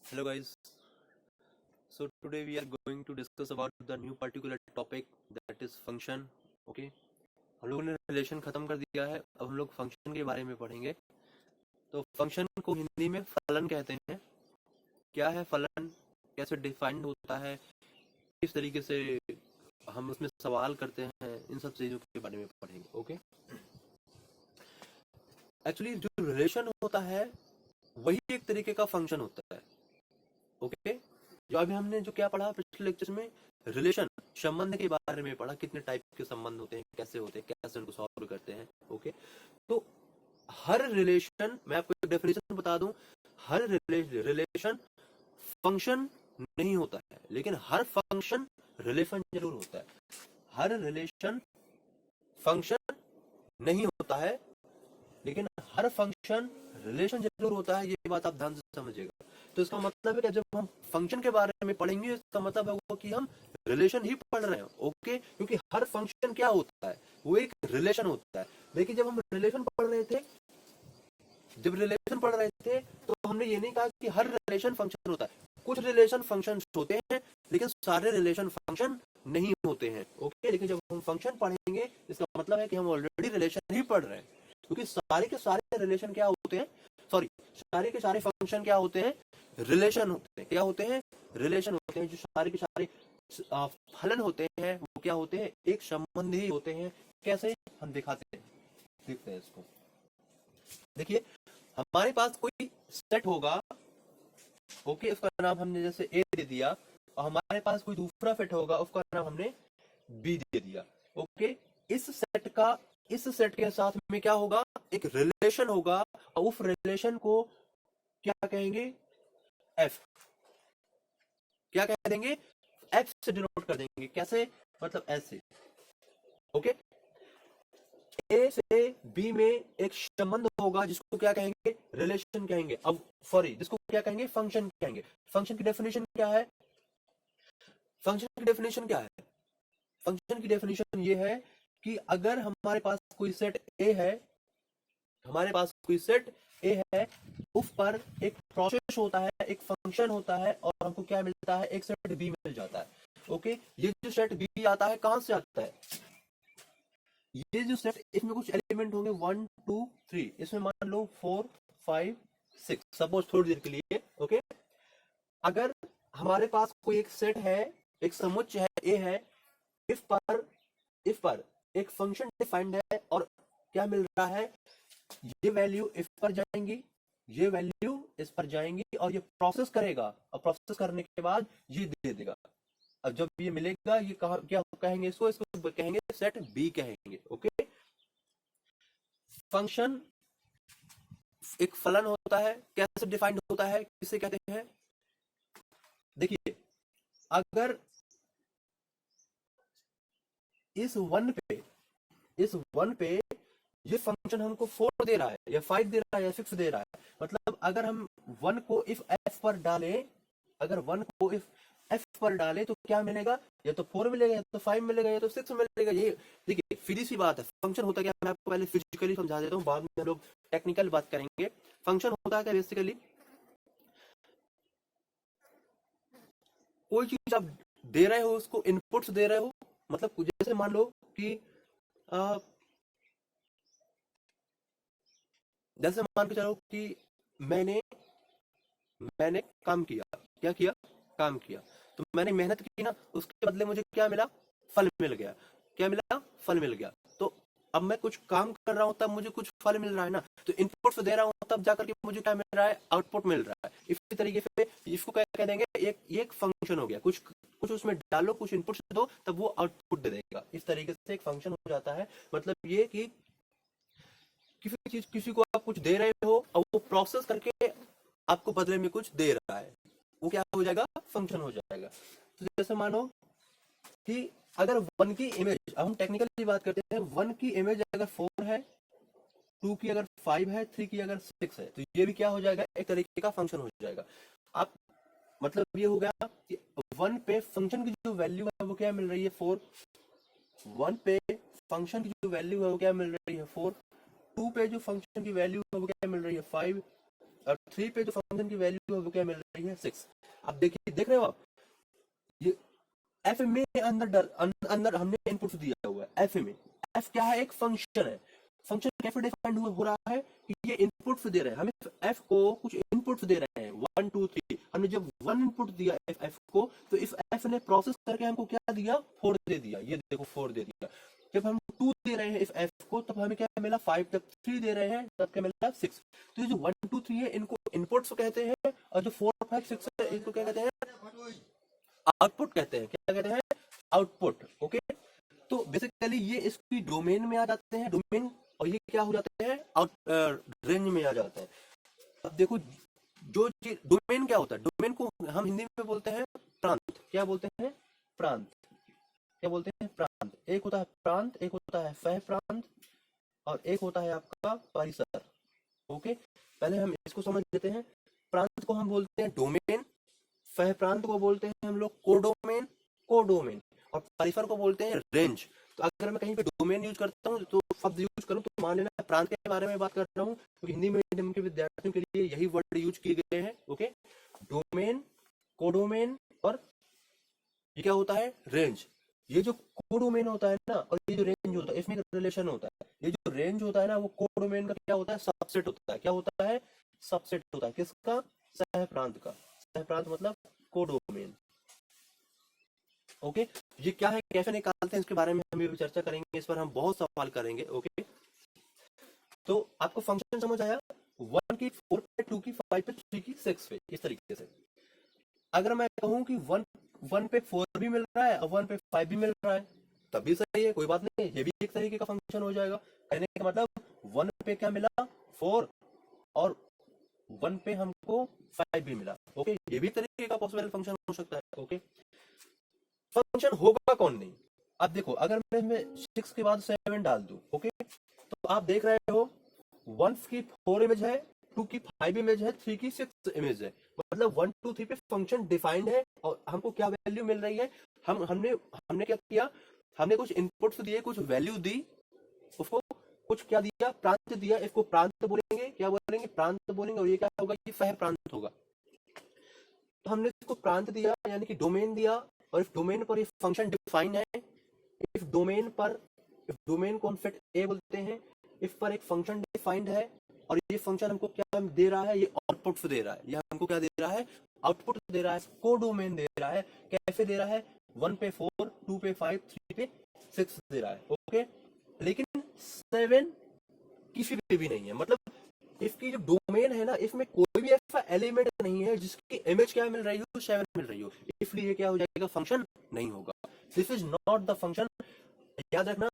Hello guys. So today we are going to discuss about the new particular topic that is function. Okay. हम लोगों ने relation खत्म कर दिया है, अब हम लोग फंक्शन के बारे में पढ़ेंगे। तो फंक्शन को हिंदी में फलन कहते हैं। क्या है फलन, कैसे डिफाइंड होता है, किस तरीके से हम उसमें सवाल करते हैं, इन सब चीजों के बारे में पढ़ेंगे। ओके। एक्चुअली जो रिलेशन होता है वही एक तरीके का फंक्शन होता है। ओके। जो अभी हमने जो क्या पढ़ा पिछले लेक्चर में, रिलेशन संबंध के बारे में पढ़ा, कितने टाइप के संबंध होते हैं, कैसे होते हैं, कैसे उनको सॉल्व करते हैं। ओके। तो हर रिलेशन, मैं आपको एक डेफिनेशन बता दूं, हर रिलेशन फंक्शन नहीं होता है, लेकिन हर फंक्शन रिलेशन जरूर होता है। हर रिलेशन फंक्शन नहीं होता है, लेकिन हर फंक्शन रिलेशन जरूर होता है। ये बात आप ध्यान से समझिएगा। तो इसका मतलब है कि जब हम फंक्शन के बारे में पढ़ेंगे, इसका मतलब है वो कि हम रिलेशन ही पढ़ रहे हैं। ओके। क्योंकि हर फंक्शन क्या होता है, वो एक रिलेशन होता है। देखिए जब हम रिलेशन पढ़ रहे थे, तो हमने ये नहीं कहा कि हर रिलेशन फंक्शन होता है। कुछ रिलेशन फंक्शन होते हैं, लेकिन सारे रिलेशन फंक्शन नहीं होते हैं। ओके। लेकिन जब हम फंक्शन पढ़ेंगे, इसका मतलब है कि हम ऑलरेडी रिलेशन ही पढ़ रहे हैं। क्योंकि सारे के सारे रिलेशन क्या होते हैं, सॉरी, सारे के सारे फंक्शन क्या होते हैं, रिलेशन होते हैं। क्या होते हैं, रिलेशन होते हैं। जो सारे के सारे फलन होते हैं वो क्या होते हैं, एक संबंध ही होते हैं। कैसे, हम दिखाते हैं, देखते हैं इसको। देखिए हमारे पास कोई सेट होगा। ओके। उसका नाम हमने जैसे ए दे दिया, और हमारे पास कोई दूसरा सेट होगा, उसका नाम हमने बी दे दिया। ओके। इस सेट के साथ में क्या होगा, एक रिलेशन होगा, और उस रिलेशन को क्या कहेंगे, एफ। क्या कह देंगे, एफ से डिनोट कर देंगे। कैसे, मतलब ऐसे। ओके। ए से बी में एक संबंध होगा, जिसको क्या कहेंगे, रिलेशन कहेंगे। अब सॉरी, जिसको क्या कहेंगे, फंक्शन कहेंगे। फंक्शन की डेफिनेशन क्या है, फंक्शन की डेफिनेशन क्या है, फंक्शन की डेफिनेशन ये है कि अगर हमारे पास कोई सेट ए है, हमारे पास कोई सेट ए है, उस पर एक प्रोसेस होता है, एक फंक्शन होता है, और हमको क्या मिलता है, एक सेट बी मिल जाता है। ओके। ये जो सेट बी आता है, कहां से आता है, ये जो सेट, इसमें कुछ एलिमेंट होंगे 1 2 3, इसमें मान लो 4 5 6, सपोज थोड़ी देर के लिए। ओके। अगर हमारे पास कोई एक सेट है, एक समुच्चय है ए है, इफ पर एक फंक्शन डिफाइंड है, और क्या मिल रहा है, ये वैल्यू इफ पर जाएंगी, ये वैल्यू इस पर जाएंगी, और ये प्रोसेस करेगा, और प्रोसेस करने के बाद ये दे देगा। अब जब ये मिलेगा, ये क्या कहेंगे, इसको कहेंगे सेट बी कहेंगे। ओके। फंक्शन एक फलन होता है, कैसे डिफाइंड होता है, किसे कहते हैं। देखिए अगर इस वन पे ये फंक्शन हमको 4 दे रहा है, या 5 दे रहा है, या 6 दे रहा है, मतलब अगर हम वन को इफ एफ पर डालें, अगर वन को इफ एफ पर डाले तो क्या मिलेगा, या तो 4 मिलेगा, या तो 5 मिलेगा, या तो 6 मिलेगा। ये देखिए सीधी सी बात है। फंक्शन होता क्या, मैं आपको पहले फिजिकली समझा देता हूँ, बाद में हम लोग टेक्निकल बात करेंगे। फंक्शन होता है क्या, बेसिकली कोई चीज आप दे रहे हो, उसको इनपुट्स दे रहे हो। मतलब जैसे मान लो कि जैसे मान के चलो कि मैंने मैंने काम किया, क्या किया, काम किया। तो मैंने मेहनत की ना, उसके बदले मुझे क्या मिला, फल मिल गया। क्या मिला, फल मिल गया। तो अब मैं कुछ काम कर रहा हूं, तब मुझे कुछ फल मिल रहा है ना। तो इनपुट्स दे रहा हूं, तब जाकर के मुझे क्या मिल रहा है, आउटपुट मिल रहा है। इसी तरीके से इसको क्या कह देंगे, एक फंक्शन हो गया। कुछ कुछ उसमें डालो, कुछ इनपुट्स दो, तब वो आउटपुट दे देगा। इस तरीके से एक फंक्शन हो जाता है। मतलब ये कि किसी को आप कुछ दे रहे हो, और वो प्रोसेस करके आपको बदले में कुछ दे रहा है, वो क्या हो जाएगा, फंक्शन हो जाएगा। तो जैसे मानो कि अगर वन की इमेज, अब हम टेक्निकली बात करते हैं, वन की इमेज अगर 4 है, 2 की अगर 5 है, 3 की अगर 6 है, तो ये भी क्या हो जाएगा, एक तरीके का फंक्शन हो जाएगा। आप मतलब ये हो गया कि वन पे फंक्शन की जो वैल्यू है वो क्या मिल रही है, 4। वन पे फंक्शन की जो वैल्यू है वो क्या मिल रही है, 4। 2 पे जो फंक्शन की वैल्यू है वो क्या मिल रही है, 5। और 3 पे जो फंक्शन की वैल्यू है वो क्या मिल रही है 6। अब देखिए, देख रहे हो आप, ये एफ में अंदर हमने इनपुट दिया हुआ है एफ में। एफ क्या है, एक फंक्शन है। फंक्शन कैसे डिफाइंड हो रहा है कि ये इनपुट्स दे रहे हैं, हमें एफ को कुछ इनपुट्स दे रहे हैं 1 2 3। हमने जब 1 इनपुट दिया एफ को, तो इस एफ ने प्रोसेस करके हमको क्या दिया, 4 दे दिया। ये देखो 4 दे दिया। जब हम 2 दे रहे हैं इस एफ को, तब हमें क्या मिला 5। जब 3 दे रहे हैं तब क्या मिला 6। तो ये जो 1 2 3 है इनको इनपुट्स कहते हैं, और जो 4 5 6 है इनको क्या कहते हैं, आउटपुट कहते हैं। क्या कहते हैं, आउटपुट। ओके, तो बेसिकली ये इसकी डोमेन में आ जाते हैं, डोमेन, और ये क्या हो जाते हैं, आउट रेंज में आ जाते हैं। अब देखो, जो डोमेन क्या होता है, डोमेन को हम हिंदी में बोलते हैं प्रांत। क्या बोलते हैं, प्रांत। क्या बोलते हैं, प्रांत। एक होता है प्रांत, एक होता है सह प्रांत, और एक होता है आपका परिसर। ओके, पहले हम इसको समझ लेते हैं। प्रांत को हम बोलते हैं डोमेन, सह प्रांत को बोलते हैं हम लोग कोडोमेन, कोडोमेन, और परिसर को बोलते हैं रेंज। तो अगर मैं कहीं पे डोमेन यूज करता हूँ, तो शब्द यूज करूँ, तो मान लेना प्रांत के बारे में बात कर रहा हूँ, क्योंकि हिंदी मीडियम के विद्यार्थियों के लिए यही वर्ड यूज किए गए हैं। ओके, डोमेन, कोडोमेन, और ये क्या होता है, रेंज। ये जो कोडोमेन होता है ना, और ये जो रेंज होता है, इसमें रिलेशन होता है। ये जो रेंज होता है ना, वो कोडोमेन का क्या होता है, सबसेट होता है। क्या होता है, सबसेट होता है। किसका, सह प्रांत का। सह प्रांत मतलब कोडोमेन। ओके, ये क्या है, कैसे निकालते हैं, इसके बारे में हम भी चर्चा करेंगे। इस पर हम बहुत सवाल करेंगे। ओके, तो आपको फंक्शन समझ आया, 1 की 4 पे, 2 की 5 पे, 3 की 6 पे, इस तरीके से। अगर मैं कहूं कि 1 पे 4 भी मिल रहा है और 1 पे 5 भी मिल रहा है, तब भी सही है, कोई बात नहीं, ये भी एक तरीके का फंक्शन हो जाएगा। कहने का मतलब 1 पे क्या मिला, 4, और 1 पे हमको 5 भी मिला। ओके, ये भी तरीके का पॉसिबल फंक्शन हो सकता है। ओके, फंक्शन होगा कौन नहीं। अब देखो, अगर मैं इसमें 6 के बाद 7 डाल दूं, ओके, तो आप देख रहे हो 1 की 4 इमेज है, 2 की 5 इमेज है, 3 की 6 इमेज है। मतलब 1 2 3 पे फंक्शन डिफाइंड है, और हमको क्या वैल्यू मिल रही है, हमने क्या किया, हमने कुछ इनपुट्स दिए, कुछ वैल्यू दी, उसको कुछ क्या दिया, प्रांत दिया। इसको प्रांत बोलेंगे, क्या बोलेंगे, प्रांत बोलेंगे। और ये क्या होगा, ये सह प्रांत होगा। तो हमने इसको प्रांत दिया, यानी कि डोमेन दिया, और इस डोमेन पर ये फंक्शन डिफाइन है। इस डोमेन पर, इस डोमेन को हम सेट ए बोलते हैं। इस पर एक फंक्शन डिफाइंड है, और ये फंक्शन हमको क्या दे रहा है, ये आउटपुट दे रहा है। ये हमको क्या दे रहा है, आउटपुट दे रहा है, कोडोमेन दे रहा है। कैसे दे रहा है, 1 पे 4, 2 पे 5, 3 पे 6 दे रहा है। ओके, लेकिन 7 किसी पे भी नहीं है। मतलब इसकी जो डोमेन है ना, इसमें कोई भी ऐसा एलिमेंट नहीं है जिसकी इमेज क्या मिल रही हो, 7 मिल रही हो। इसलिए क्या हो जाएगा, फंक्शन नहीं होगा। This is not the function. याद रखना,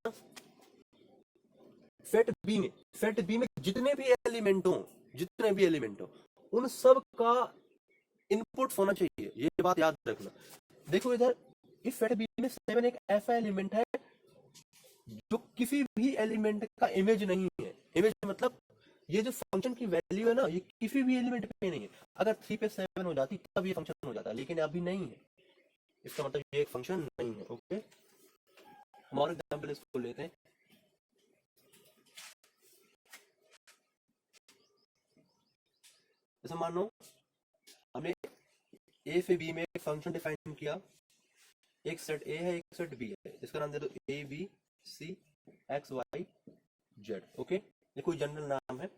सेट बी में जितने भी एलिमेंट हो, उन सब का इनपुट होना चाहिए। ये बात याद रखना। देखो इधर, इस सेट बी में 7 एक ऐसा एलिमेंट है जो किसी भी एलिमेंट का इमेज नहीं है। इमेज मतलब ये जो फंक्शन की वैल्यू है ना, ये किसी भी एलिमेंट पे नहीं है। अगर 3 पे 7 हो जाती तब ये फंक्शन हो जाता, लेकिन अभी नहीं है। इसका मतलब ये एक फंक्शन नहीं है। ओके, हम और एग्जांपल इसको लेते हैं। जैसे मान लो हमने ए से बी में एक फंक्शन डिफाइन किया। एक सेट ए है, एक सेट बी है। इसका नाम दे दो A B C X Y Z. Okay, ये कोई जनरल नाम है।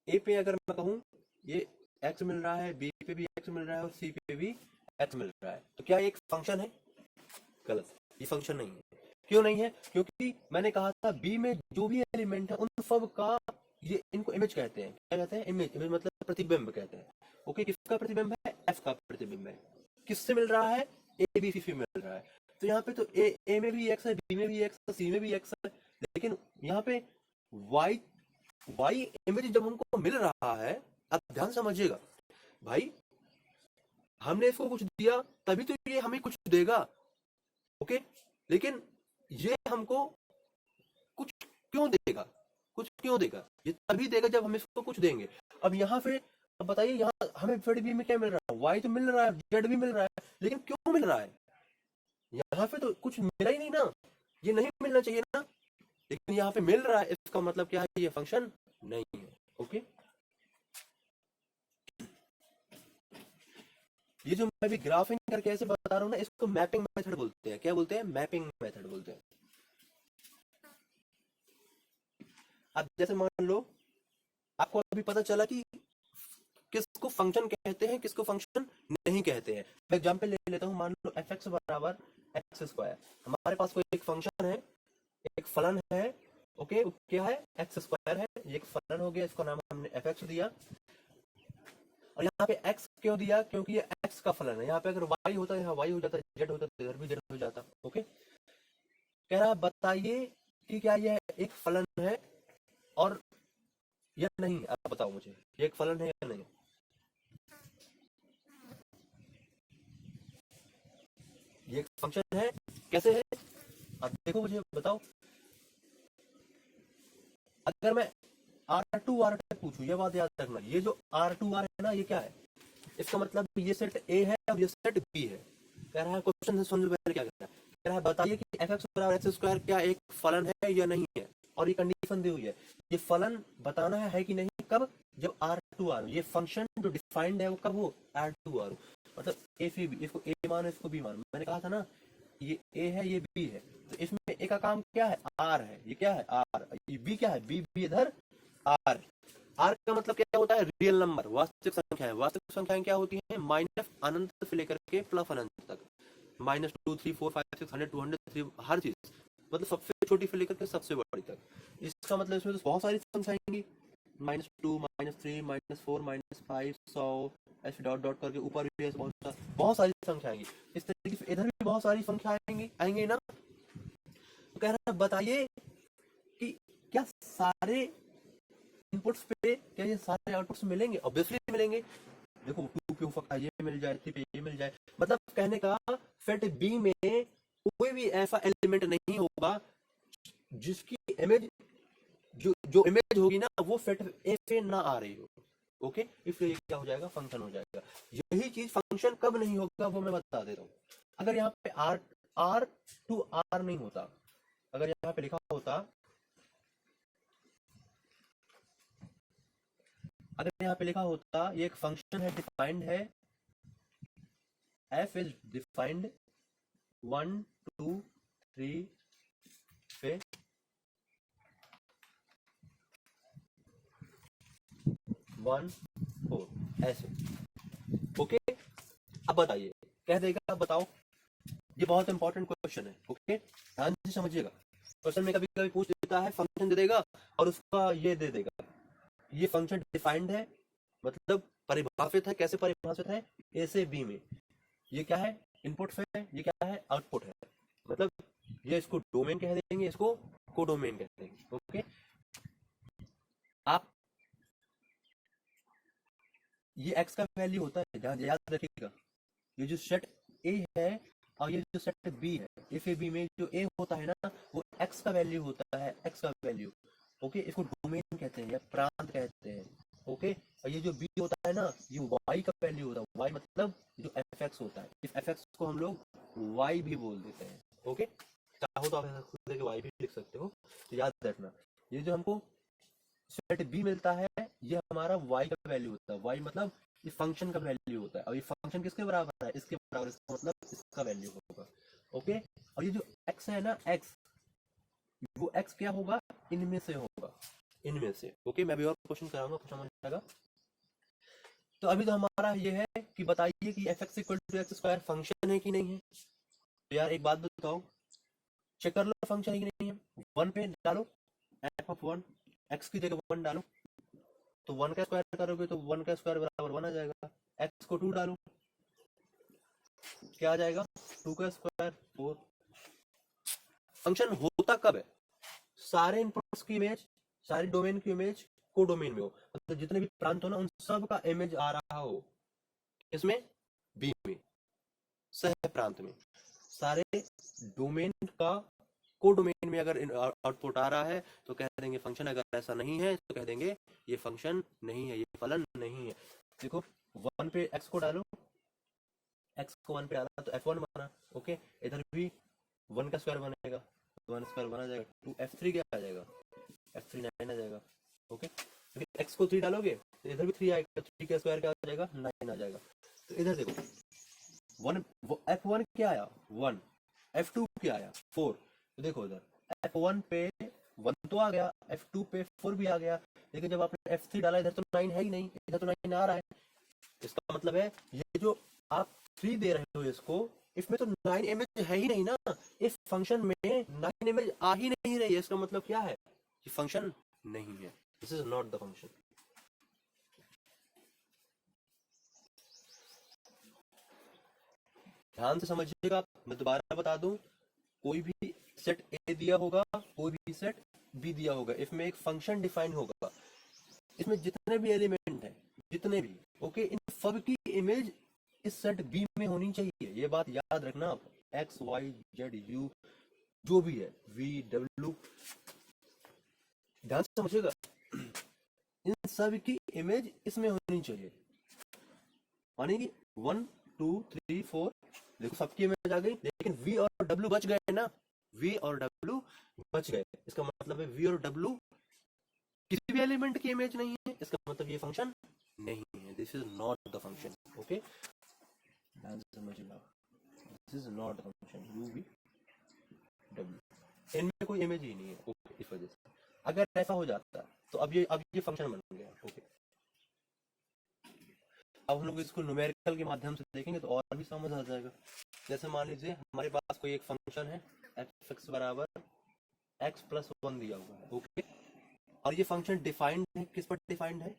ए पे अगर मैं कहूं ये एक्स मिल रहा है, बी पे भी एक्स मिल रहा है, और सी पे भी एक्स मिल रहा है, तो क्या ये एक फंक्शन है? गलत, ये फंक्शन नहीं है। क्यों नहीं है? क्योंकि मैंने कहा था बी में जो भी एलिमेंट है उन सब का, ये इनको इमेज कहते हैं। क्या कहते हैं? इमेज। इमेज मतलब प्रतिबिंब कहते हैं। ओके, किसका प्रतिबिंब है? एफ का प्रतिबिंब है। किससे मिल रहा है? ए बी सी से मिल रहा है। तो यहाँ पे तो ए में भी एक्स है, बी में भी एक्स है, सी में भी एक्स है, लेकिन यहाँ पे वाई इमेज जब हमको मिल रहा है, अब ध्यान समझिएगा भाई, हमने इसको कुछ दिया तभी तो ये हमें कुछ देगा। ओके, लेकिन ये हमको कुछ क्यों देगा? कुछ क्यों देगा? ये तभी देगा जब हम इसको कुछ देंगे। अब यहाँ पे, अब बताइए, यहाँ हमें जेड बी में क्या मिल रहा है? वाई तो मिल रहा है, जेड भी मिल रहा है, लेकिन क्यों मिल रहा है? यहाँ पे तो कुछ मिला ही नहीं ना, ये नहीं मिलना चाहिए ना, लेकिन यहाँ पे मिल रहा है। इसका मतलब क्या है? ये फंक्शन नहीं है। ओके, ये जो मैं भी ग्राफिंग करके ऐसे बता रहा हूँ ना, इसको मैपिंग मेथड बोलते हैं। क्या बोलते हैं? मैपिंग मेथड बोलते हैं। अब जैसे मान लो आपको अभी पता चला कि किसको फंक्शन कहते हैं, किसको फंक्शन नहीं कहते हैं। मैं एग्जांपल ले लेता हूँ, मान लो एफ एक्स बराबर एक्स स्क्वायर। हमारे पास कोई एक फंक्शन है, एक फलन है, ओके, क्या है? एक्स स्क्वायर है। ये एक फलन हो गया, इसका नाम हमने एफ एक्स दिया। और यहाँ पे x क्यों दिया? क्योंकि ये x का फलन है। यहाँ पे अगर y होता है, यहाँ y हो जाता, z होता तो इधर भी z हो जाता। ओके, कह रहा बताइए कि क्या यह एक फलन है और या नहीं। आप बताओ मुझे, ये एक फलन है या नहीं? ये एक फंक्शन है, कैसे है? अब देखो, मुझे बताओ। अगर मैं R2 R तक पूछूं, ये बात याद रखना, ये जो R2 R है ना, ये क्या है? इसका मतलब ये सेट A है और ये सेट B है। कह रहा है क्वेश्चन से सुन पहले क्या कह रहा है? कह रहा है बताइए कि एफ एक्स बराबर एक्स स्क्वायर क्या एक फलन है या नहीं है। और ये कंडीशन दी हुई है, ये फलन बताना है कि नहीं। कब? जब R2 R, ये फंक्शन जो डिफाइंड है वो कब हो? R2 R, मतलब ए से बी, इसको ए मानो इसको बी मानो। मैंने कहा था ना, ये ए है ये बी है, तो इसमें ए का काम क्या है? आर है। ये क्या है? आर। ये बी क्या है? बी बी इधर आर। आर का मतलब क्या होता है? रियल नंबर, वास्तविक संख्या है। वास्तविक संख्याएं क्या होती हैं? माइनस अनंत से लेकर के प्लस अनंत तक, -2 3 4 5 6 100 200 3, हर चीज, मतलब सबसे छोटी से लेकर के सबसे बड़ी तक। इसका मतलब इसमें तो बहुत सारी संख्याएं आएंगी, -2 -3 -4 -5 100 ऐसे डॉट डॉट करके ऊपर भी बहुत सारी संख्या आएंगी। इस तरीके से इधर भी बहुत सारी संख्या आएंगी ना। तो कह रहा है बताइए कि क्या सारे इनपुट्स पे क्या ये सारे आउटपुट्स मिलेंगे? ऑब्वियसली मिलेंगे। देखो 2 पे हो सकता है ये मिल जाए, 3 पे ये मिल जाए। मतलब कहने का सेट बी में कोई भी ऐसा एलिमेंट नहीं होगा जिसकी इमेज जो इमेज होगी ना, वो सेट ए से ना आ रही हो। ओके, इसलिए क्या हो जाएगा? फंक्शन हो जाएगा। यही चीज फंक्शन कब नहीं होगा वो मैं बता देता हूँ। अगर यहाँ पे R2 R नहीं होता, अगर यहाँ पे लिखा होता, अगर यहाँ पे लिखा होता ये एक फंक्शन है, डिफाइंड है, f इज डिफाइंड 1 2 3 पे 1 4 ऐसे। ओके, अब बताइए, कह देगा अब बताओ। ये बहुत इंपॉर्टेंट क्वेश्चन है। ओके, ध्यान से समझिएगा। क्वेश्चन में कभी कभी पूछ देता है, फंक्शन दे देगा और उसका ये दे देगा, ये फंक्शन डिफाइंड है, मतलब परिभाषित है। कैसे परिभाषित है? ए से बी में। ये क्या है? इनपुट है। ये क्या है? आउटपुट है। मतलब ये इसको डोमेन कह देंगे, इसको कोडोमेन कह देंगे। ओके, आप ये x का वैल्यू होता है, याद रखिएगा। ये जो सेट ए है और ये जो सेट बी है, इस बी में जो ए होता है ना, वो x का वैल्यू होता है, x का वैल्यू। ओके, इसको डोमेन कहते हैं या प्रांत कहते हैं। ओके, और ये जो बी होता है ना, ये y का वैल्यू होता है। y मतलब जो एफ एक्स होता है, इस एफ एक्स को हम लोग y भी बोल देते हैं। ओके, चाहो तो आप खुद लेके y भी लिख सकते हो। तो याद रखना, ये जो हमको सेट बी मिलता है, ये हमारा y का वैल्यू होता है। y मतलब इस फंक्शन का वैल्यू होता है, और ये फंक्शन किसके बराबर है? इसके बराबर। इसका मतलब इसका वैल्यू होगा। ओके, और ये जो x है ना, x, वो x क्या होगा? इनमें से होगा, इनमें से। ओके, मैं भी और क्वेश्चन कराऊंगा, कुछ समझ आएगा। तो अभी तो हमारा ये है कि बताइए कि F X equal to X square function है कि नहीं है। तो यार एक बात बताओ, चेक कर लो फंक्शन है कि नहीं है। 1 पे डालो, एफ ऑफ 1, एक्स की जगह 1 डालो, तो 1 का स्क्वायर करोगे तो 1 का स्क्वायर बराबर 1 आ जाएगा। एक्स को 2 डालो, क्या आ जाएगा? 2 का स्क्वायर 4। फंक्शन होता कब है? सारे इनपुट्स की इमेज, सारी डोमेन की इमेज कोडोमेन में हो, मतलब जितने भी प्रांत हो ना, उन सब का इमेज आ रहा हो। इसमें बी में, सह प्रांत में, सारे डोमेन का कोडोमेन में अगर आउटपुट आ रहा है तो कह देंगे फंक्शन। अगर ऐसा नहीं है तो कह देंगे ये फंक्शन नहीं है, ये फलन नहीं है। देखो 1 पे x को डालो, x को 1 पे डाला तो f1 बना। ओके, इधर भी 1 का स्क्वायर बनेगा, 1 स्क्वायर बना जाएगा। 2 f3 क्या आ जाएगा? f3 9 आ जाएगा। ओके, फिर x को 3 डालोगे तो इधर भी 3 आएगा, 3 का स्क्वायर क्या आ जाएगा? 9 आ जाएगा। तो इधर देखो, F1 क्या आया 1, F2 क्या आया 4। तो देखो इधर F1 पे 1 तो आ गया, F2 पे 4 भी आ गया, लेकिन जब आपने F3 डाला इधर तो 9 है ही नहीं, इधर तो 9 आ रहा है। इसका मतलब है ये जो आप 3 दे रहे हो इसको, इसमें तो 9 इमेज है ही नहीं ना, इस फंक्शन में 9 इमेज आ ही नहीं रही है। इसका मतलब क्या है कि फंक्शन नहीं है, this is not the function. ध्यान से समझिएगा, मैं दोबारा बता दूं, कोई भी सेट ए दिया होगा, कोई भी सेट बी दिया होगा, इसमें एक फंक्शन डिफाइन होगा, इसमें जितने भी एलिमेंट हैं, जितने भी, ओके, इन सब की इमेज इस सेट बी में होनी चाहिए। ये बात याद रखना आप, एक्स वाई जेड यू जो भी है, वी डब्ल्यू, ध्यान से समझिएगा, इन सब की इमेज इसमें होनी चाहिए। माने कि 1 2 3 4, देखो सबकी इमेज आ गई, लेकिन वी और डब्ल्यू बच गए ना, वी और डब्ल्यू बच गए। इसका मतलब है वी और डब्ल्यू किसी भी एलिमेंट की इमेज नहीं है, इसका मतलब ये फंक्शन नहीं है, this is not the function. Okay, ध्यान से समझिएगा, this is not the function you V W, इनमें कोई इमेज ही नहीं है। ओके, इस वजह से अगर ऐसा हो जाता तो अब ये फंक्शन बन गया। ओके, अब हम लोग इसको न्यूमेरिकल के माध्यम से देखेंगे तो और भी समझ आ जाएगा। जैसे मान लीजिए हमारे पास कोई एक फंक्शन है एफ एक्स बराबर एक्स प्लस 1 दिया हुआ है। ओके, और ये फंक्शन डिफाइंड है, किस पर डिफाइंड है,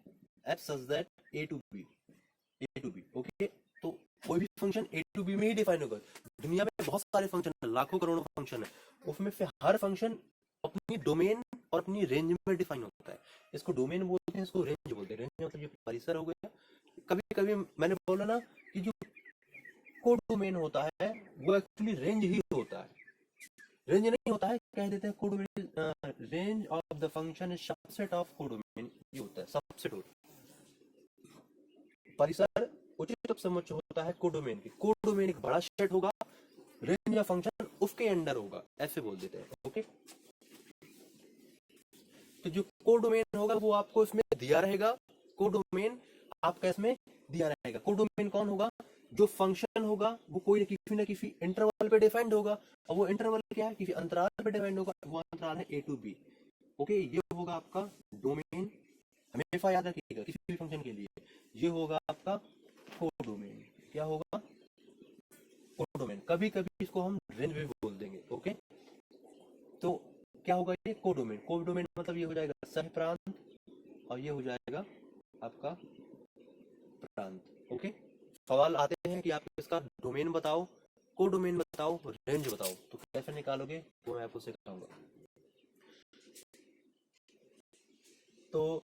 F such that A to B, A to B. Okay, तो कोई भी फंक्शन ए टू बी में ही डिफाइन होगा। दुनिया में बहुत सारे फंक्शन है, लाखों करोड़ों फंक्शन है, उसमें से हर फंक्शन अपनी डोमेन और अपनी रेंज में डिफाइन होता है। इसको डोमेन बोलते हैं, इसको रेंज बोलते हैं। रेंज मतलब ये परिसर हो गया। कभी कभी मैंने बोला ना कि जो कोड डोमेन होता है वो एक्चुअली रेंज ही होता है, रेंज नहीं होता है, कह देते हैं code domain, range of the function is subset of code domain, ये होता है, सबसेट होता है। परिसर उचित उपसमुच्चय होता है कोड डोमेन की। कोड डोमेन एक बड़ा सेट होगा, रेंज या फंक्शन उसके अंडर होगा, ऐसे बोल देते हैं। ओके, तो जो कोड डोमेन होगा वो आपको इसमें दिया रहेगा, कोड डोमेन आपका इसमें दिया रहेगा। कोड डोमेन कौन होगा, जो फंक्शन होगा वो कोई किसी ना किसी इंटरवल पे डिफाइंड होगा, और वो इंटरवल क्या है, किसी अंतराल पे डिफाइंड होगा, वो अंतराल है ए टू बी। ओके, ये होगा आपका डोमेन, हमेशा याद रखिएगा किसी भी फंक्शन के लिए, ये होगा आपका कोड डोमेन। क्या होगा, कोड डोमेन। कभी कभी इसको हम रेंज भी बोल देंगे। ओके, तो क्या होगा ये कोड डोमेन। कोड डोमेन मतलब ये हो जाएगा सह प्रांत, और ये हो जाएगा आपका प्रांत। ओके, सवाल आते हैं कि आप इसका डोमेन बताओ, कोड डोमेन बताओ, रेंज बताओ, तो कैसे निकालोगे वो मैं आपको सिखाऊंगा। तो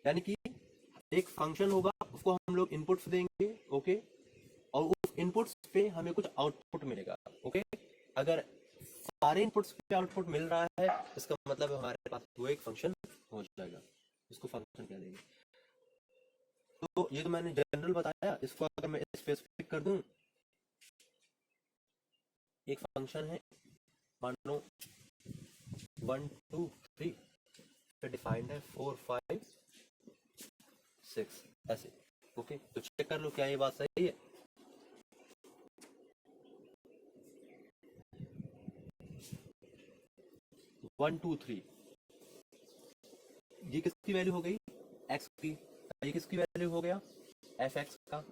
यानी कि एक फंक्शन होगा, उसको हम लोग इनपुट्स देंगे। ओके, और उस इनपुट्स पे हमें कुछ आउटपुट मिलेगा। ओके, अगर सारे इनपुट्स पे आउटपुट मिल रहा है, इसका मतलब हमारे पास वो एक फंक्शन हो जाएगा, इसको फंक्शन कह देंगे। तो ये तो मैंने जनरल बताया, इसको अगर मैं स्पेसिफिक कर दूं, एक फंक्शन है, मान लो 1 2 3, डिफाइंड है 4 5 6, ऐसे। ओके, तो चेक कर लो क्या ये बात सही है। वन टू थ्री, ये किसकी वैल्यू हो गई, एक्स की, ये किसकी वैल्यू हो गया, एफ एक्स का,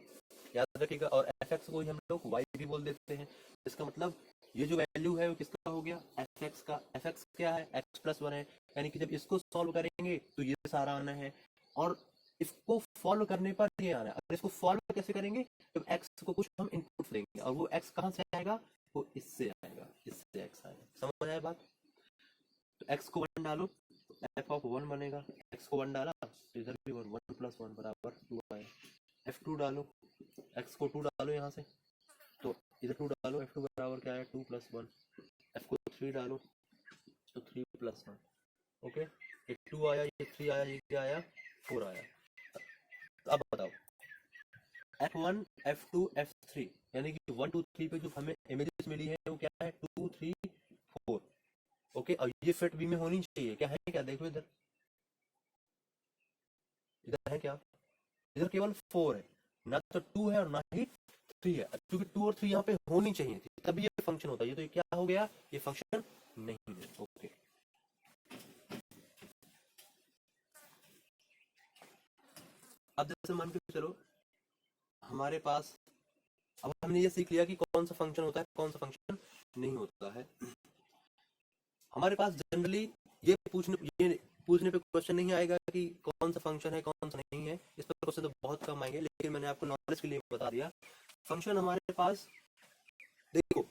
याद रखिएगा। और एफ एक्स को ही हम लोग वाई भी बोल देते हैं। इसका मतलब ये जो वैल्यू है वो किसका हो गया, एफ एक्स का। एफ एक्स क्या है, एक्स प्लस 1 है, यानी कि जब इसको सॉल्व करेंगे तो ये सारा आना है, और इसको फॉलो करने पर ये आना है। और इसको फॉलो कैसे करेंगे, जब एक्स को कुछ हम इनपुट देंगे, और वो एक्स कहाँ से आएगा, वो इससे आएगा, इससे एक्स आएगा। समझ आया बात। तो एक्स को 1 डालो, एफ ऑफ 1 बनेगा। एक्स को 1 डाला तो इधर भी 1, 1 प्लस 1 बराबर 2 आया। एफ 2 डालो, एक्स को 2 डालो यहाँ से, तो इधर 2 डालो, एफ 2 बराबर क्या है, 2 प्लस 1। एफ को 3 डालो तो 3 प्लस 1। ओके, ये 2 आया, ये 3 आया, ये क्या आया, 4 आया। तो अब बताओ, F1 F2 F3, यानी कि 1 2 3 पे जो हमें इमेजेस मिली है वो क्या है, 2 3 4। ओके, और ये फिट बी में होनी चाहिए, क्या है, क्या देखो इधर, इधर है क्या, इधर केवल 4 है, ना तो 2 है और ना ही 3 है, क्योंकि 2 और 3 यहाँ पे होनी चाहिए थी तभी ये फंक्शन होता है। ये तो क्या हो गया, ये फंक्शन नहीं है। ओके, अब जैसे मान के चलो हमारे पास, अब हमने ये सीख लिया कि कौन सा फंक्शन होता है कौन सा फंक्शन नहीं होता है। हमारे पास जनरली ये पूछने पे क्वेश्चन नहीं आएगा कि कौन सा फंक्शन है कौन सा नहीं है, इस पर क्वेश्चन तो बहुत कम आएंगे, लेकिन मैंने आपको नॉलेज के लिए बता दिया। फंक्शन हमारे पास, देखो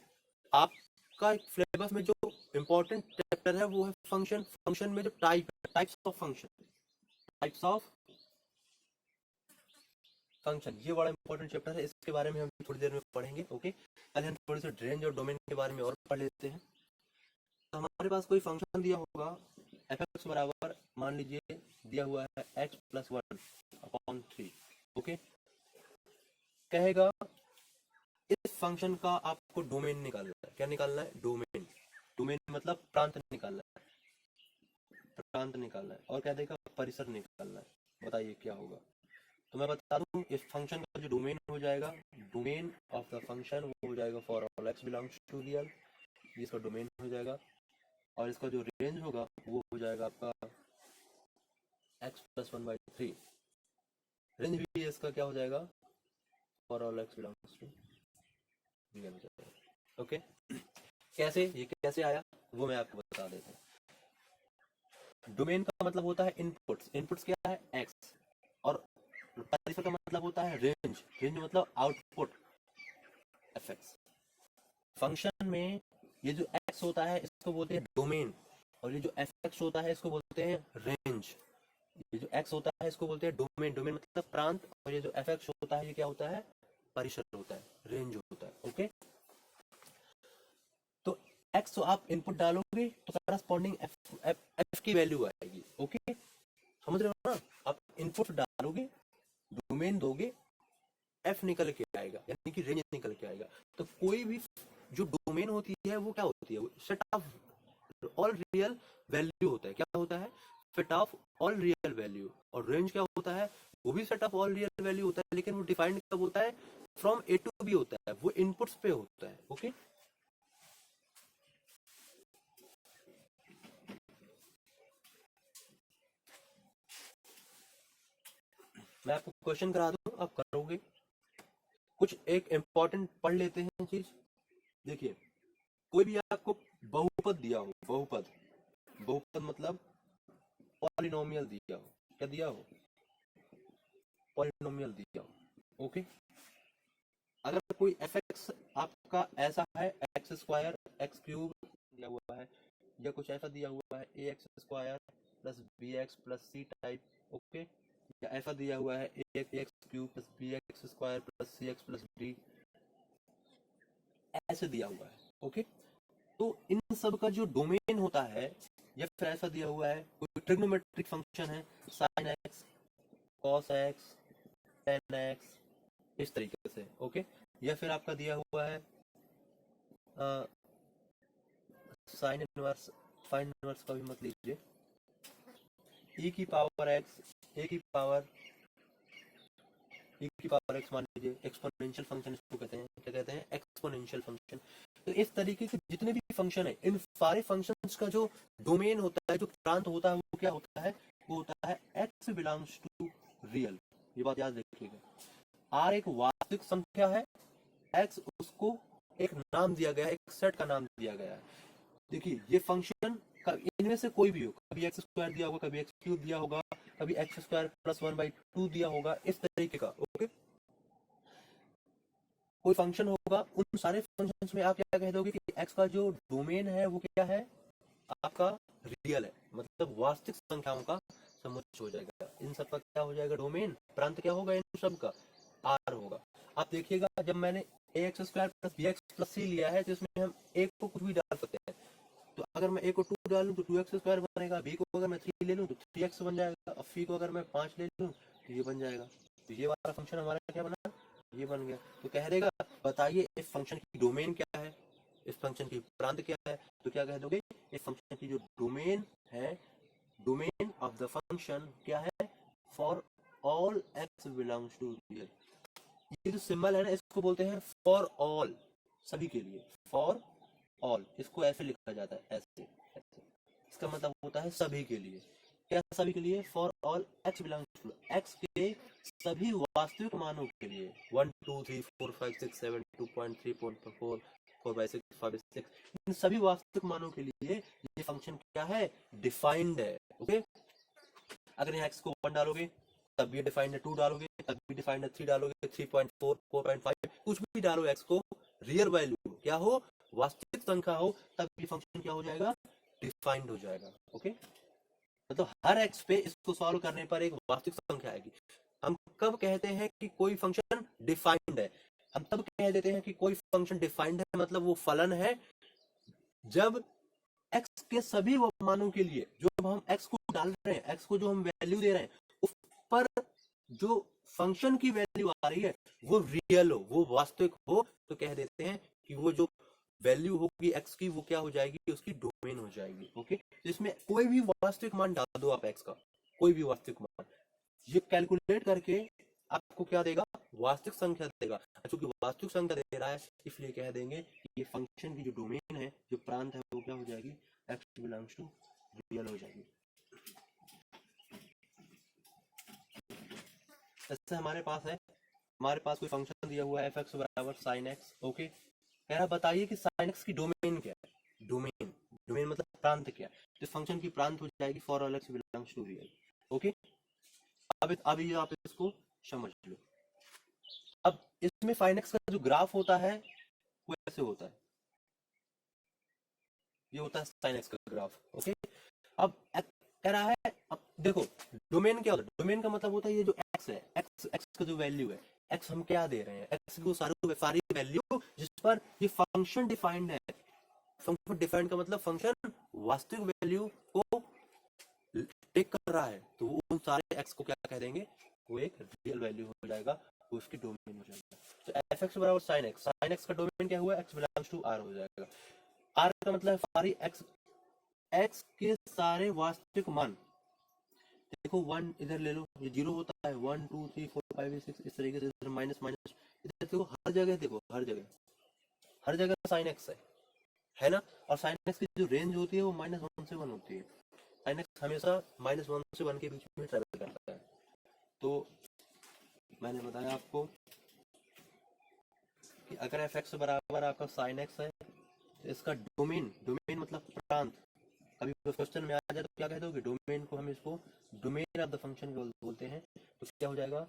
आपका सिलेबस में जो इम्पोर्टेंट चैप्टर है वो है फंक्शन। फंक्शन में जो types of function, types of function, ये बड़ा इंपॉर्टेंट चैप्टर है, इसके बारे में हम थोड़ी देर में पढ़ेंगे। ओके, पहले हम थोड़ी सी रेंज और डोमेन के बारे में और पढ़ लेते हैं। तो हमारे पास कोई फंक्शन दिया होगा f(x) बराबर, मान लीजिए दिया हुआ है x + 1/3। ओके, कहेगा इस फंक्शन का आपको डोमेन निकालना है। क्या निकालना है? डोमेन। डोमेन मतलब प्रांत निकालना है, प्रांत निकालना है। और क्या देगा? परिसर निकालना है। बताइए क्या होगा। तो मैं बता दूं, इस फंक्शन का जो डोमेन हो जाएगा, डोमेन ऑफ द फंक्शन वो हो जाएगा for all x belongs to real, इसका डोमेन हो जाएगा। और इसका जो रेंज होगा वो हो जाएगा आपका x + 1/3। रेंज भी इसका क्या हो जाएगा? For all x belongs to real हो जाएगा। ओके, कैसे, ये कैसे आया वो मैं आपको बता देता हूँ। डोमेन का मतलब होता है इनपुट्स। इनपुट्स क्या है? x। और परिसर का मतलब होता है रेंज। रेंज मतलब आउटपुट fx। फंक्शन में ये जो x होता है इसको बोलते हैं डोमेन, और ये जो fx होता है इसको बोलते हैं रेंज। ये जो x होता है इसको बोलते हैं डोमेन। डोमेन मतलब प्रांत, और ये जो fx होता है ये क्या होता है? परिसर होता है, रेंज होता है। ओके, तो x आप इनपुट डालोगे तो करस्पॉन्डिंग f की वैल्यू आएगी। ओके, समझ रहे हो ना? आप इनपुट डालोगे, डोमेन दोगे, f निकल के आएगा, यानी कि रेंज निकल के आएगा। तो कोई भी जो डोमेन होती है वो क्या होती है? Set of all real value होता है। क्या होता है? Set of all real value. और रेंज क्या होता है? वो भी set of all real value होता है, लेकिन वो डिफाइंड कब होता है? फ्रॉम ए टू बी होता है, वो इनपुट्स पे होता है। ओके, मैं आपको क्वेश्चन करा दूं, आप करोगे। कुछ एक इंपॉर्टेंट पढ़ लेते हैं चीज। देखिए, कोई भी आपको बहुपद दिया हो, बहुपद, बहुपद मतलब पॉलिनोमियल दिया हो, क्या दिया हो? पॉलिनोमियल दिया हो। ओके, अगर कोई fx आपका ऐसा है, x² x³ दिया हुआ है, या कुछ ऐसा दिया हुआ है ax² + bx + c type. Okay, या ऐसा दिया हुआ है ax³ + bx² + cx + d, ऐसे दिया हुआ है। ओके, तो इन सब का जो डोमेन होता है, या फिर ऐसा दिया हुआ है कोई ट्रिग्नोमेट्रिक फंक्शन है, sin x, cos x, tan x, इस तरीके से। ओके, या फिर आपका दिया हुआ है साइन इनवर्स, फाइन इनवर्स का भी मत लीजिए, e की पावर x, a की पावर e की पावर x मान लीजिए, एक्सपोनेंशियल फंक्शन इसको कहते हैं। क्या कहते हैं? Exponential function. तो इस तरीके के जितने भी फंक्शन है, इन सारे फंक्शंस का जो डोमेन होता है, जो प्रांत होता है, वो क्या होता है? वो होता है x बिलोंग्स टू रियल। ये बात याद रखिएगा। r एक वास्तविक संख्या है, x उसको एक नाम दिया गया है, एक सेट का नाम दिया गया है। देखिए, ये फंक्शन इनमें से कोई भी हो, कभी x² दिया होगा, कभी x³ दिया होगा, कभी x² + 1/2 दिया होगा, इस तरीके का। ओके, कोई फंक्शन होगा, उन सारे फंक्शंस में आप क्या कह दोगे कि x का जो डोमेन है वो क्या है? आपका रियल है, मतलब वास्तविक संख्याओं का समुच्चय हो जाएगा। इन सब का क्या हो जाएगा? डोमेन। प्रांत क्या होगा इन सब का? r होगा। आप देखिएगा, जब मैंने ax² + bx + c लिया है, तो इसमें हम a को कुछ भी डाल सकते हैं। तो अगर मैं a को 2 डालूं तो 2x² बनेगा, b को अगर मैं 3 ले लूं तो 3x बन जाएगा, और c को अगर मैं 5 ले लूं तो ये बन जाएगा। तो ये वाला फंक्शन हमारा क्या बना? ये बन गया। तो कह देगा बताइए इस फंक्शन की डोमेन क्या है, इस फंक्शन की प्रांत क्या है? तो क्या कह दोगे? इस फंक्शन की जो डोमेन है, डोमेन ऑफ द फंक्शन क्या है? For all x belongs to real. ये जो सिंबल है ना, इसको बोलते हैं फॉर ऑल, सभी के लिए, फॉर ऑल। इसको ऐसे लिखा जाता है, ऐसे ऐसे। इसका मतलब होता है सभी के लिए। क्या सभी के लिए? For all X belongs to, X के सभी वास्तविक मानों के लिए, 1 2 3 4 5 6 7 2.3.4 4/6 5/6, इन सभी वास्तविक मानों के लिए ये फंक्शन क्या है? डिफाइंड है। ओके, अगर यहाँ x को 1 डालोगे तब भी डिफाइंड है, 2 डालोगे तब भी डिफाइंड है, 3 डालोगे 3.4 4.5, कुछ भी डालो x को, रियल वैल्यू क्या हो, वास्तविक संख्या हो, तब ये फंक्शन क्या हो जाएगा? डिफाइंड हो जाएगा। ओके, तो हर x पे इसको सॉल्व करने पर एक वास्तविक संख्या आएगी। हम कब कहते हैं कि कोई फंक्शन डिफाइंड है? हम तब कह देते हैं कि कोई फंक्शन डिफाइंड है, मतलब वो फलन है जब x के सभी मानों के लिए, जो हम x को डाल रहे हैं, x को जो हम वैल्यू दे रहे हैं, उस पर जो फंक्शन की वैल्यू आ रही है वो रियल हो, वो वास्तविक हो, तो कह देते हैं कि वो जो वैल्यू होगी x की, वो क्या हो जाएगी? उसकी डोमेन हो जाएगी। ओके, इसमें कोई भी वास्तविक मान डाल दो आप x का, कोई भी वास्तविक मान, ये कैलकुलेट करके आपको क्या देगा? वास्तविक संख्या देगा। चूंकि वास्तविक संख्या दे रहा है, इसलिए कह देंगे कि ये फंक्शन की जो डोमेन है, जो प्रांत है, वो क्या हो जाएगी? x बिलोंग्स टू रियल हो जाएगी। जैसे हमारे पास कोई फंक्शन दिया हुआ है f(x) बराबर sin x। ओके, कह रहा बताइए कि sin x की डोमेन क्या है? डोमेन मतलब प्रांत क्या है? तो फंक्शन की प्रांत हो जाएगी for all x belongs to real. Okay, अब ये आप इसको समझ लो। अब इसमें sin x का जो ग्राफ होता है वो ऐसे होता है, ये होता है sin x का ग्राफ। ओके, अब कह रहा है, अब देखो डोमेन क्या होता है? डोमेन का मतलब होता है ये जो x है, x का जो वैल्यू है, x हम क्या दे रहे हैं? x को सारी वैल्यू जिस पर ये फंक्शन डिफाइंड है। फंक्शन डिफाइंड का मतलब फंक्शन वास्तविक वैल्यू को टेक कर रहा है, तो उन सारे x को क्या कह देंगे? वो एक रियल वैल्यू हो जाएगा, वो उसकी डोमेन हो जाएगा। तो f(x) बराबर sin x का डोमेन क्या हुआ? x बिलोंग्स टू r हो जाएगा। r का मतलब है सारी x के सारे वास्तविक मान। देखो 1 इधर ले लो, ये 0 होता है, 1 2 3 4 5 6, इस तरीके से इधर माइनस माइनस, इधर देखो हर जगह, देखो हर जगह sin x है ना। और sin x की जो रेंज होती है वो -1 से 1 होती है। sin x हमेशा -1 से 1 के बीच में ट्रेवल करता है। तो मैंने बताया आपको कि अगर f(x) बराबर आपका sin x है, तो इसका डोमेन मतलब प्रांत, अभी क्वेश्चन में आ जाए तो क्या कह दोगे? डोमेन को हम इसको डोमेन ऑफ द फंक्शन बोलते हैं। तो क्या हो जाएगा?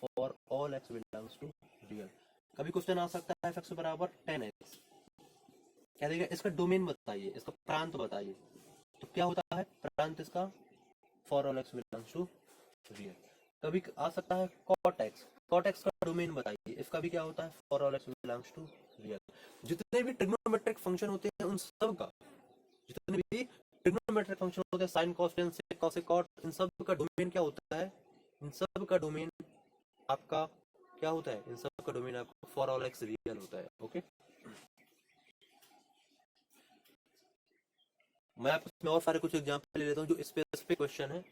For all x belongs to real. कभी क्वेश्चन आ सकता है f(x) बराबर 10x, क्या देगा? इसका डोमेन बताइए, इसका प्रांत बताइए। तो क्या होता है प्रांत इसका? For all x belongs to real. कभी आ सकता है cot x का डोमेन बताइए, इसका भी क्या होता है? For all x belongs to real. जितने भी ट्रिग्नोमेट्रिक फंक्शन होते हैं उन सब का, जितने भी ट्रिग्नोमेट्रिक फंक्शन होते हैं, sine cos tan sec cos cot, इन सब का डोमेन क्या होता है? इन सब का डोमेन आपका क्या होता है? इन सब का डोमेन आपका फॉर ऑल एक्स रियल होता है। ओके, मैं आपको और सारे कुछ एग्जांपल ले लेता हूं जो स्पेसिफिक क्वेश्चन है।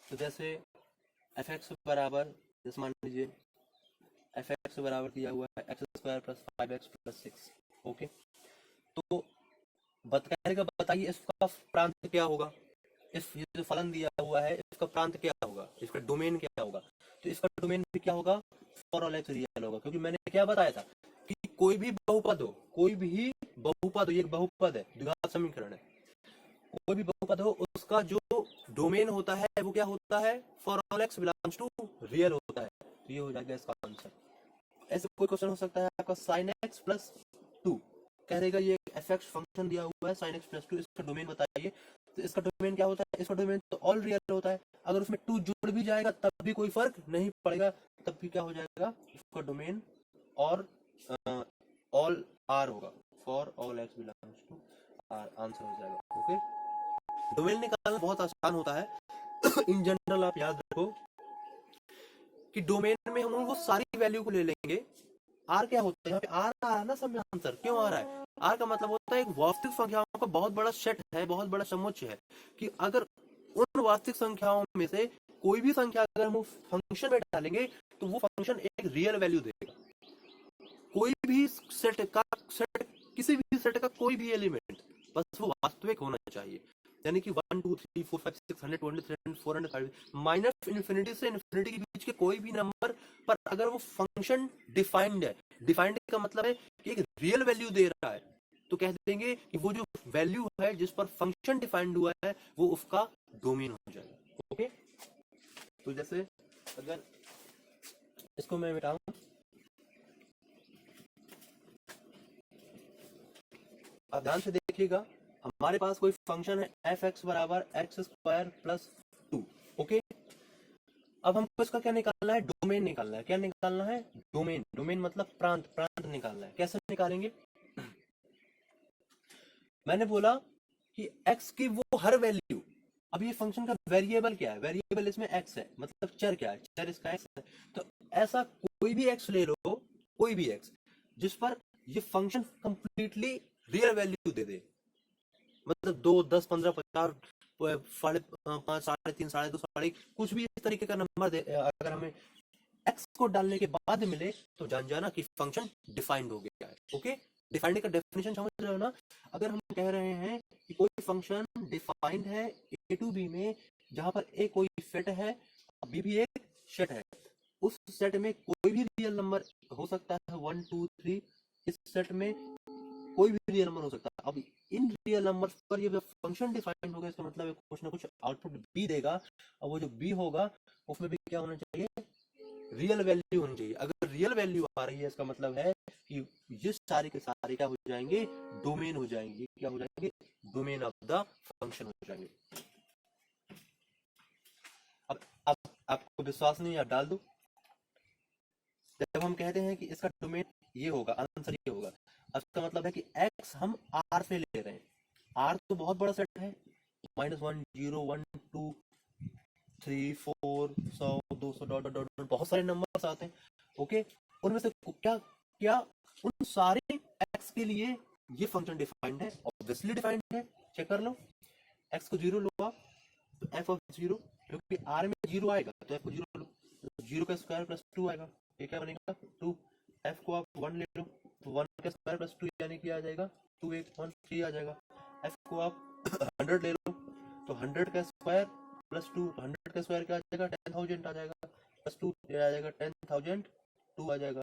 तो जैसे f(x) बराबर, जैसे मान लीजिए f(x) बराबर दिया हुआ है x² + 5x + 6। ओके, तो बताइए इसका प्रांत क्या होगा? ये जो फलन दिया हुआ है इसका प्रांत क्या होगा? इसका डोमेन क्या होगा? तो इसका डोमेन भी क्या होगा? फॉर ऑल एक्स रियल होगा, क्योंकि मैंने क्या बताया था कि कोई भी बहुपद हो, ये एक बहुपद है, द्विघात समीकरण है, कोई भी बहुपद हो, उसका जो डोमेन होता है वो क्या होता है? For all X belongs to real होता है। तो ये हो जाएगा इसका आंसर। ऐसे कोई क्वेश्चन हो सकता है आपका sin x + 2, कह देगा ये f(x) फंक्शन दिया हुआ है sin x + 2, इसका डोमेन बताइए। तो इसका डोमेन क्या होता है? इसका डोमेन तो ऑल रियल होता है, अगर उसमें 2 जुड़ भी जाएगा तब भी कोई फर्क नहीं पड़ेगा, तब भी क्या हो जाएगा? इसका डोमेन और ऑल आर होगा, for all X belongs to R, answer हो जाएगा। ओके, डोमेन निकालना बहुत आसान होता है। इन जनरल आप याद रखो कि डोमेन में हम वो सारी वैल्यू को ले लेंगे। आर क्या होता है, यहाँ पे आर आ रहा है ना सब में आंसर, क्यों आ रहा है? आर का मतलब होता है एक वास्तविक संख्याओं का बहुत बड़ा सेट है, बहुत बड़ा समुच्चय है, कि अगर उन वास्तविक संख्याओं में से कोई भी संख्या अगर हम फंक्शन में डालेंगे तो वो फंक्शन एक रियल वैल्यू देगा। कोई भी सेट का सेट, किसी भी सेट का कोई भी एलिमेंट बस वो वास्तविक होना चाहिए, यानी कि 1 2 3 4 5 6 100 20 300 400 500 माइनस इन्फिनिटी से इन्फिनिटी के बीच के कोई भी नंबर पर अगर वो फंक्शन डिफाइंड है, डिफाइंड का मतलब है कि एक रियल वैल्यू दे रहा है, तो कह देंगे कि वो जो वैल्यू है जिस पर फंक्शन डिफाइंड हुआ है वो उसका डोमेन हो जाएगा। ओके, तो जैसे अगर इसको मैं मिटाऊं, आप ध्यान से देखिएगा, हमारे पास कोई फंक्शन है एफ एक्स बराबर एक्स स्क्वायर प्लस 2। ओके, अब हमको इसका क्या निकालना है? डोमेन निकालना है। क्या निकालना है? डोमेन। डोमेन मतलब प्रांत, प्रांत निकालना है। कैसे निकालेंगे? मैंने बोला कि x की वो हर वैल्यू, अब ये फंक्शन का वेरिएबल क्या है? वेरिएबल इसमें x है, मतलब चर क्या है? चर इसका x है। तो ऐसा कोई भी x ले लो, कोई भी x जिस पर ये फंक्शन कंप्लीटली रियल वैल्यू दे दे, मतलब 2 10 15 50 5.5 3.5 2.5 कुछ भी इस तरीके का नंबर दे, अगर हमें x को डालने के बाद मिले तो जान जाना कि फंक्शन डिफाइंड हो गया है। ओके, डिफाइंड का डेफिनेशन समझ रहे हो ना? अगर हम कह रहे हैं कि कोई फंक्शन डिफाइंड है ए टू बी में, जहां पर ए कोई सेट है, बी भी एक सेट है, उस सेट में कोई भी रियल नंबर हो सकता है 1 2 3, इस सेट में कोई भी रियल नंबर हो सकता है। अब इन रियल नंबर्स पर ये फंक्शन डिफाइंड होगा, इसका मतलब है कुछ ना कुछ आउटपुट बी देगा, और वो जो बी होगा उसमें भी क्या होना चाहिए? रियल वैल्यू होनी चाहिए। अगर रियल वैल्यू आ रही है इसका मतलब है कि ये सारे के सारे क्या हो जाएंगे? डोमेन हो जाएंगे। क्या हो जाएंगे? डोमेन ऑफ द फंक्शन हो जाएंगे। अब आपको विश्वास नहीं, आप डाल दो। जब हम कहते हैं कि इसका डोमेन ये होगा, आंसर ये होगा, इसका मतलब है कि x हम r से ले रहे हैं। r तो बहुत बड़ा सेट है, -1 0 1 2 3 4 100 200 डॉट डॉट डॉट बहुत सारे नंबर्स आते हैं। ओके, उनमें से क्या क्या उन सारे x के लिए ये फंक्शन डिफाइंड है? ऑब्वियसली डिफाइंड है। चेक कर लो, x को 0 लो आप, तो f ऑफ 0, क्योंकि r में 0 आएगा तो f को 0 लो, 0 का स्क्वायर प्लस 2 आएगा, ये क्या बनेगा? 2। f को आप 1 ले लो तो 1 का स्क्वायर प्लस 2 यानी कि आ जाएगा 2 1 1 3 आ जाएगा। f को आप 100 ले लो तो 100 का स्क्वायर प्लस 2, 100 का स्क्वायर क्या आ जाएगा? 10,000 आ जाएगा, प्लस 2 आ जाएगा 10,000 2 आ जाएगा।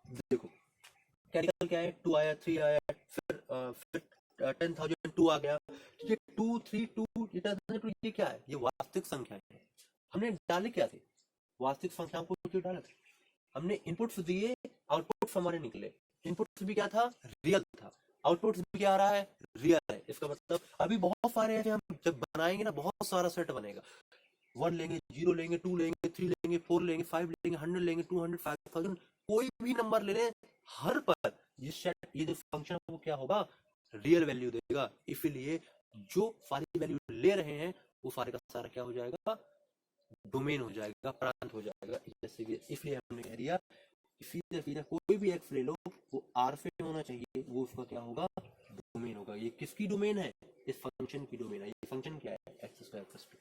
देखो क्या निकल के आया? 2 आया, 3 आया, फिर 10,002 आ गया। ये 2 3 2 ये क्या है? ये वास्तविक संख्या है। हमने डाले क्या थे? वास्तविक संख्याओं को क्यों डाला था? हमने इनपुट्स दिए, आउटपुट्स हमारे निकले। इनपुट्स भी क्या था? रियल था। आउटपुट्स भी क्या आ रहा है? रियल है। इसका मतलब अभी बहुत सारे हैं, हम जब बनाएंगे ना बहुत सारा सेट बनेगा। 1 लेंगे, 0 लेंगे, 2 लेंगे, 3 लेंगे, 4 लेंगे, 5 लेंगे, 100 लेंगे, 200 5,000, कोई भी नंबर ले लें, हर पर ये सेट, ये जो फंक्शन वो क्या होगा? रियल वैल्यू देगा। इसलिए जो सारी वैल्यू ले रहे हैं वो सारे का सारा क्या हो जाएगा? डोमेन हो जाएगा, प्रांत हो जाएगा। जैसे कि इसलिए हमने कह दिया सीधा सीधा कोई भी एक्स ले लो वो आर से होना चाहिए, वो उसका क्या होगा? डोमेन होगा। ये किसकी डोमेन है? इस फंक्शन की डोमेन है। ये फंक्शन क्या है? X square plus 2।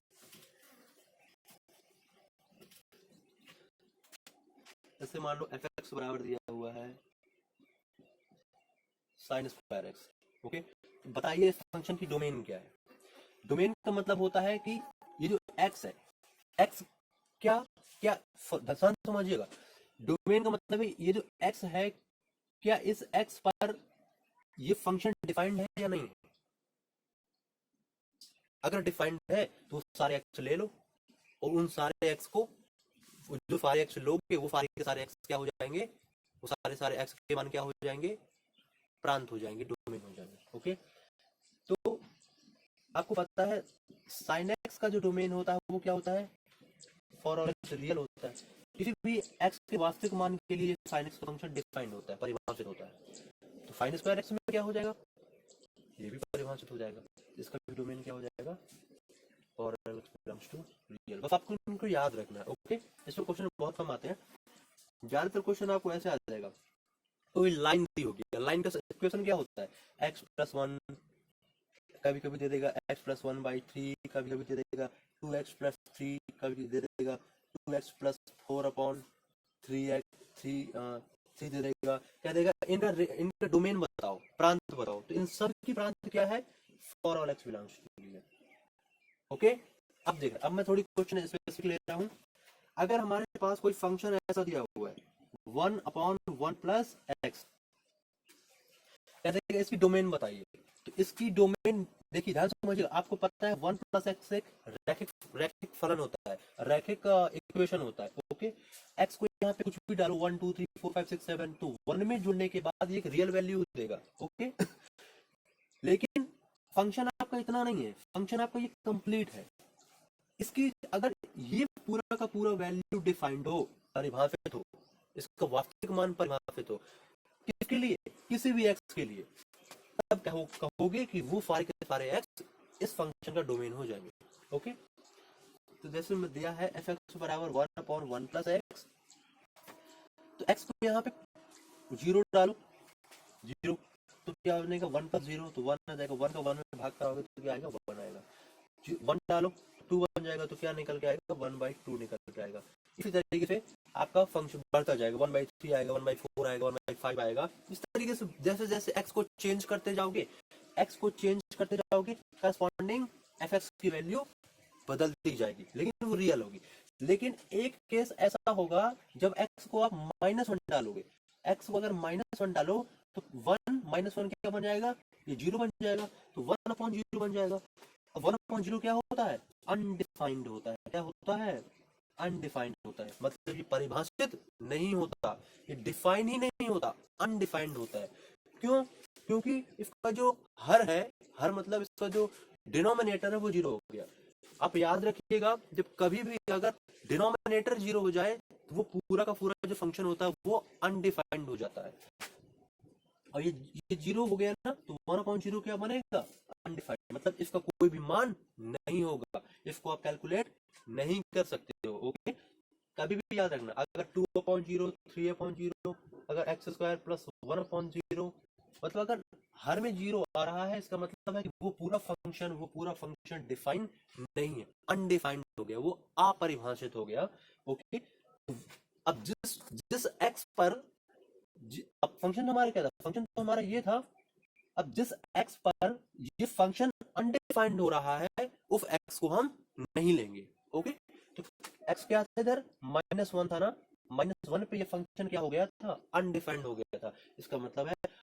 जैसे मान लो एफ एक्स बराबर दिया हुआ है साइन स्क्वायर एक्स। ओके, बताइए इस फंक्शन की डोमेन क्या है? डोमेन का मतलब होता है कि ये जो एक्स है, एक्स क्या क्या ध्यान समझिएगा, डोमेन का मतलब है ये जो एक्स है, क्या इस एक्स पर ये फंक्शन डिफाइंड है या नहीं है? अगर डिफाइंड है तो सारे एक्स ले लो, और उन सारे एक्स को, जो सारे एक्स लोगे वो सारे के सारे एक्स क्या हो जाएंगे? वो सारे सारे एक्स के मान क्या हो जाएंगे? प्रांत हो जाएंगे, डोमेन हो जाएंगे। ओके, तो आपको पता है साइन एक्स का जो डोमेन होता है वो क्या होता है? फॉर ऑल एक्स रियल होता है। किसी भी एक्स के वास्तविक मान के लिए साइन एक्स का फंक्शन डिफाइंड होता है, परिभाषित होता है। तो साइन स्क्वायर एक्स में क्या हो जाएगा? ये भी परिभाषित हो जाएगा, इसका भी डोमेन क्या हो जाएगा? और x बिलोंग्स टू रियल। बस आपको इनको याद रखना है। ओके, इसमें क्वेश्चन बहुत कम आते हैं, ज्यादातर क्वेश्चन आपको ऐसे आ जाएगा। कोई लाइन दी होगी, लाइन का इक्वेशन क्या होता है, x प्लस 1, कभी कभी दे देगा x प्लस 1/3, कभी कभी दे देगा 2x प्लस 3, कभी दे देगा 2x प्लस 4/3 दे देगा। क्या देगा, इनका डोमेन बताओ, प्रांत बताओ। तो इन सब की प्रांत क्या है, for all x belongs to real. Okay, अब देख, अब मैं थोड़ी क्वेश्चन स्पेसिफिक ले रहा हूं। अगर हमारे पास कोई फंक्शन ऐसा दिया हुआ है 1/1 प्लस एक्स, क्या देगा, इसकी डोमेन बताइए। तो इसकी डोमेन देखिए, ध्यान से समझिए, आपको पता है 1 प्लस एक्स एक रैखिक फलन होता है, रैखिक इक्वेशन होता है। ओके, एक्स को यहाँ पे कुछ भी डालो 1 2 3 4 5 6 7, तो 1 में जुड़ने के बाद ये एक रियल वैल्यू देगा। ओके, लेकिन फंक्शन आपका इतना नहीं है, फंक्शन आपका ये कंप्लीट है। इसकी अगर ये पूरा का पूरा वैल्यू डिफाइंड हो, परिभाषित हो, इसका वास्तविक मान परिभाषित हो, किसके लिए, किसी भी एक्स के लिए, तब कहोगे कि वो सारे के सारे एक्स इस फंक्शन का डोमेन हो जाएंगे। ओके, तो जैसे मैं दिया है f(x) बराबर 1/1 प्लस एक्स, तो x को यहाँ पे 0 डालो, 0, तो क्या हो जाएगा 1 प्लस 0, तो 1 आ जाएगा, 1 का 1 में भाग कराओगे तो क्या आएगा, 1 आएगा। 1 डालो, 2 बन जाएगा, तो क्या निकल के आएगा, 1/2 निकल के आएगा। इसी तरीके से आपका फंक्शन बढ़ता जाएगा, 1/3 आएगा, 1/4 आएगा, 1/5 आएगा। इस तरीके से जैसे जैसे x को चेंज करते जाओगे, करस्पॉन्डिंग fx की वैल्यू बदलती जाएगी, लेकिन वो रियल होगी। लेकिन एक केस ऐसा होगा जब x को आप -1 डालोगे, x को अगर -1 डालो तो 1 -1 क्या बन जाएगा, ये 0 बन जाएगा, तो 1/0 बन जाएगा। 1/0 क्या होता है, अनडिफाइंड होता है। क्या होता है, अनडिफाइंड होता है, मतलब ये परिभाषित नहीं होता, ये डिफाइन ही नहीं होता, अनडिफाइंड होता है। क्यों, क्योंकि इसका जो हर है, हर मतलब इसका जो डिनोमिनेटर है वो 0 हो गया। आप याद रखिएगा, जब कभी भी अगर डिनोमिनेटर 0 हो जाए तो वो पूरा का पूरा जो फंक्शन होता है वो अनडिफाइंड हो जाता है। और ये 0 हो गया ना, तो 1/0 क्या बनेगा, अनडिफाइंड, मतलब इसका कोई भी मान नहीं होगा, इसको आप कैलकुलेट नहीं कर सकते हो। ओके, कभी भी याद रखना, अगर 2/0, 3/0, अगर x² प्लस 1/0, मतलब अगर हर में 0 आ रहा है, इसका मतलब है कि वो पूरा फंक्शन डिफाइन नहीं है, अनडिफाइंड हो गया, वो अपरिभाषित हो गया। ओके, अब जिस x पर, अब फंक्शन हमारा क्या था, फंक्शन तो हमारा ये था। अब जिस x पर ये फंक्शन अनडिफाइंड हो रहा है, उस x को हम नहीं लेंगे। ओके, तो x क्या था इधर, -1 था ना, -1 पे ये फंक्शन क्या हो गया था, अनडिफाइंड हो गया था। इसका मतलब है